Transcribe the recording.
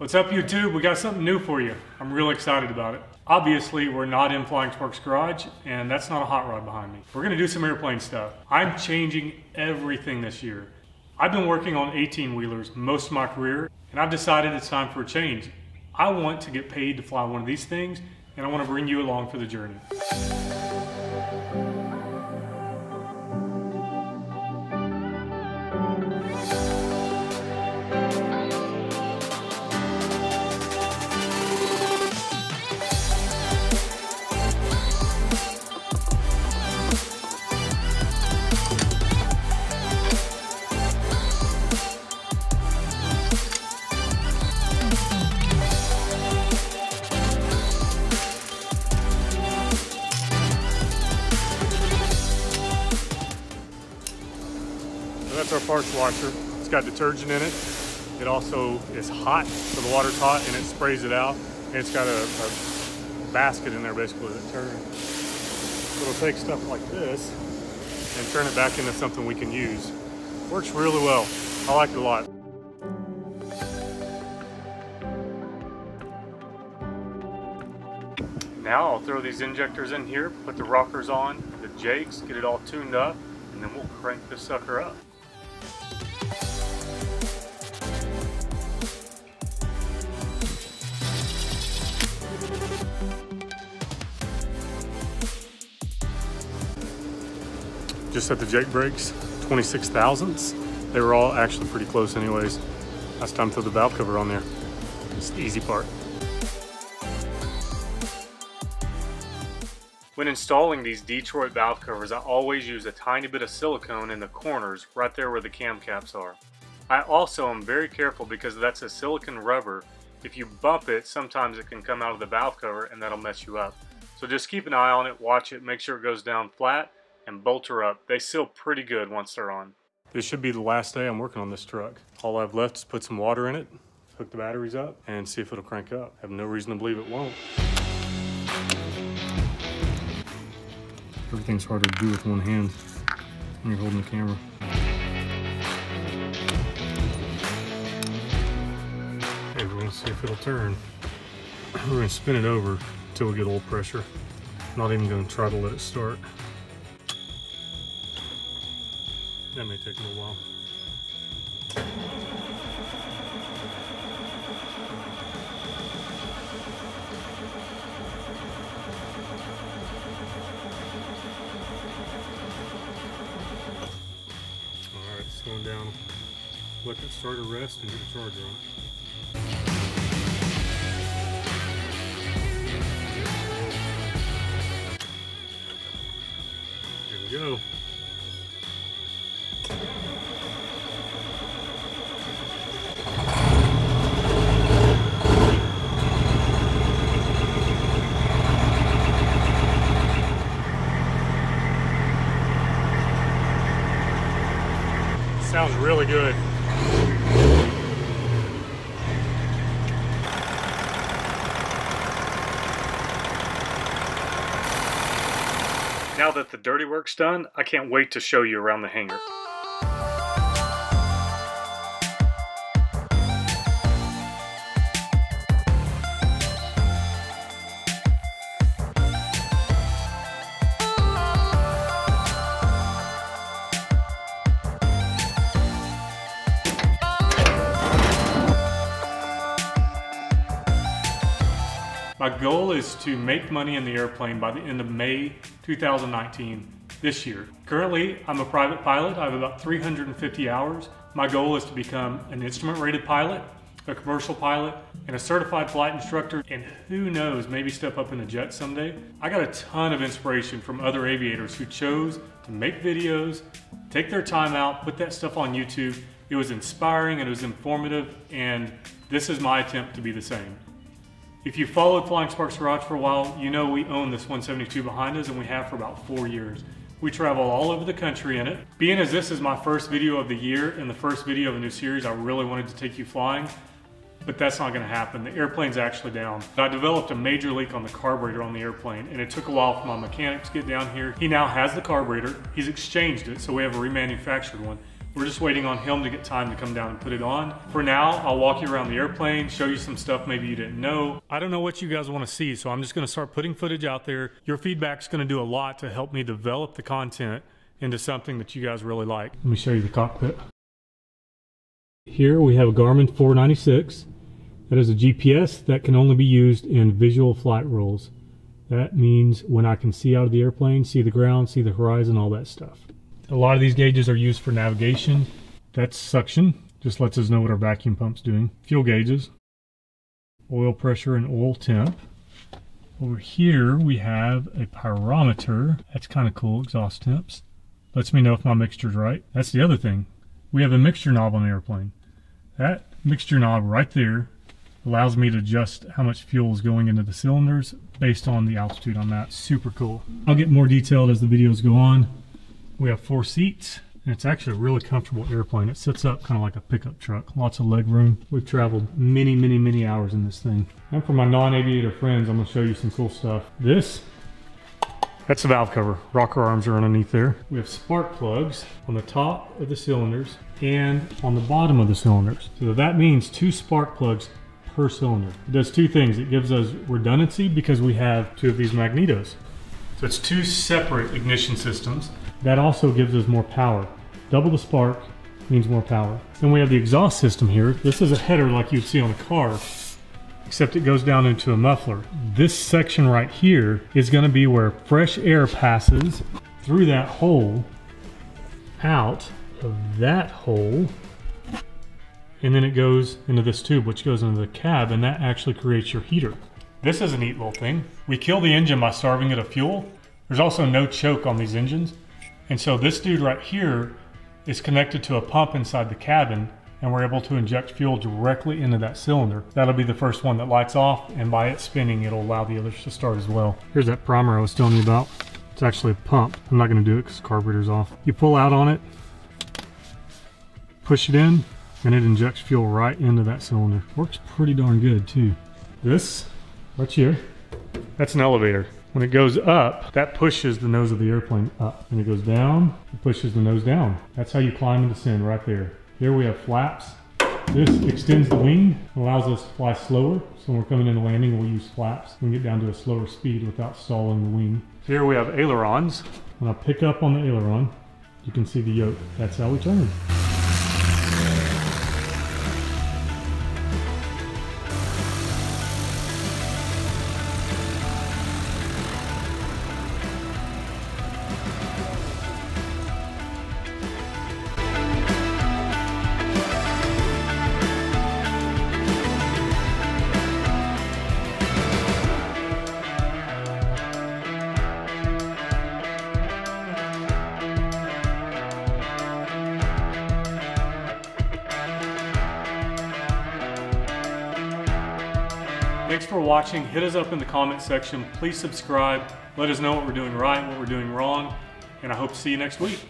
What's up, YouTube? We got something new for you. I'm real excited about it. Obviously, we're not in Flying Sparks Garage, and that's not a hot rod behind me. We're gonna do some airplane stuff. I'm changing everything this year. I've been working on 18-wheelers most of my career, and I've decided it's time for a change. I want to get paid to fly one of these things, and I want to bring you along for the journey. That's our parts washer. It's got detergent in it. It also is hot, so the water's hot and it sprays it out. And it's got a basket in there basically that turns. So it'll take stuff like this and turn it back into something we can use. Works really well. I like it a lot. Now I'll throw these injectors in here, put the rockers on, the jakes, get it all tuned up, and then we'll crank this sucker up. Just set the jake brakes, 26 thousandths. They were all actually pretty close anyways. Last time throw the valve cover on there. It's the easy part. When installing these Detroit valve covers, I always use a tiny bit of silicone in the corners right there where the cam caps are. I also am very careful because that's a silicone rubber. If you bump it, sometimes it can come out of the valve cover and that'll mess you up. So just keep an eye on it, watch it, make sure it goes down flat, and bolt her up. They seal pretty good once they're on. This should be the last day I'm working on this truck. All I've left is put some water in it, hook the batteries up, and see if it'll crank up. I have no reason to believe it won't. Everything's harder to do with one hand when you're holding the camera. Okay, we're gonna see if it'll turn. We're gonna spin it over until we get oil pressure. I'm not even gonna try to let it start. That may take a little while. Alright, it's going down. Let it start to rest and get a charge on it. Here we go. Sounds really good. Now that the dirty work's done, I can't wait to show you around the hangar. My goal is to make money in the airplane by the end of May 2019, this year. Currently, I'm a private pilot. I have about 350 hours. My goal is to become an instrument-rated pilot, a commercial pilot, and a certified flight instructor, and who knows, maybe step up in the jet someday. I got a ton of inspiration from other aviators who chose to make videos, take their time out, put that stuff on YouTube. It was inspiring and it was informative, and this is my attempt to be the same. If you followed Flying Sparks Garage for a while, you know we own this 172 behind us, and we have for about 4 years. We travel all over the country in it. Being as this is my first video of the year and the first video of a new series, I really wanted to take you flying. but that's not gonna happen. The airplane's actually down. I developed a major leak on the carburetor on the airplane, and it took a while for my mechanic to get down here. He now has the carburetor. He's exchanged it, so we have a remanufactured one. We're just waiting on him to get time to come down and put it on. For now, I'll walk you around the airplane, show you some stuff maybe you didn't know. I don't know what you guys want to see, so I'm just going to start putting footage out there. Your feedback's going to do a lot to help me develop the content into something that you guys really like. Let me show you the cockpit. Here we have a Garmin 496. That is a GPS that can only be used in visual flight rules. That means when I can see out of the airplane, see the ground, see the horizon, all that stuff. A lot of these gauges are used for navigation. That's suction, just lets us know what our vacuum pump's doing. Fuel gauges, oil pressure and oil temp. Over here we have a pyrometer. That's kind of cool, exhaust temps. Lets me know if my mixture's right. That's the other thing. We have a mixture knob on the airplane. That mixture knob right there allows me to adjust how much fuel is going into the cylinders based on the altitude I'm at. Super cool. I'll get more detailed as the videos go on. We have 4 seats, and it's actually a really comfortable airplane. It sits up kind of like a pickup truck. Lots of leg room. We've traveled many, many, many hours in this thing. And for my non-aviator friends, I'm going to show you some cool stuff. That's the valve cover. Rocker arms are underneath there. We have spark plugs on the top of the cylinders and on the bottom of the cylinders. So that means 2 spark plugs per cylinder. It does 2 things. It gives us redundancy because we have 2 of these magnetos. So it's 2 separate ignition systems. That also gives us more power. Double the spark means more power. Then we have the exhaust system here. This is a header like you'd see on a car, except it goes down into a muffler. This section right here is going to be where fresh air passes through that hole, out of that hole, and then it goes into this tube, which goes into the cab, and that actually creates your heater. This is a neat little thing. We kill the engine by starving it of fuel. There's also no choke on these engines. And so this dude right here is connected to a pump inside the cabin, and we're able to inject fuel directly into that cylinder. That'll be the first one that lights off, and by it spinning, it'll allow the others to start as well. Here's that primer I was telling you about. It's actually a pump. I'm not gonna do it because the carburetor's off. You pull out on it, push it in, and it injects fuel right into that cylinder. Works pretty darn good too. This, right here, that's an elevator. When it goes up, that pushes the nose of the airplane up. When it goes down, it pushes the nose down. That's how you climb and descend right there. Here we have flaps. This extends the wing, allows us to fly slower. So when we're coming into landing, we'll use flaps. We can get down to a slower speed without stalling the wing. Here we have ailerons. When I pick up on the aileron, you can see the yoke. That's how we turn. Thanks for watching. Hit us up in the comment section. Please subscribe. Let us know what we're doing right, what we're doing wrong, and I hope to see you next week.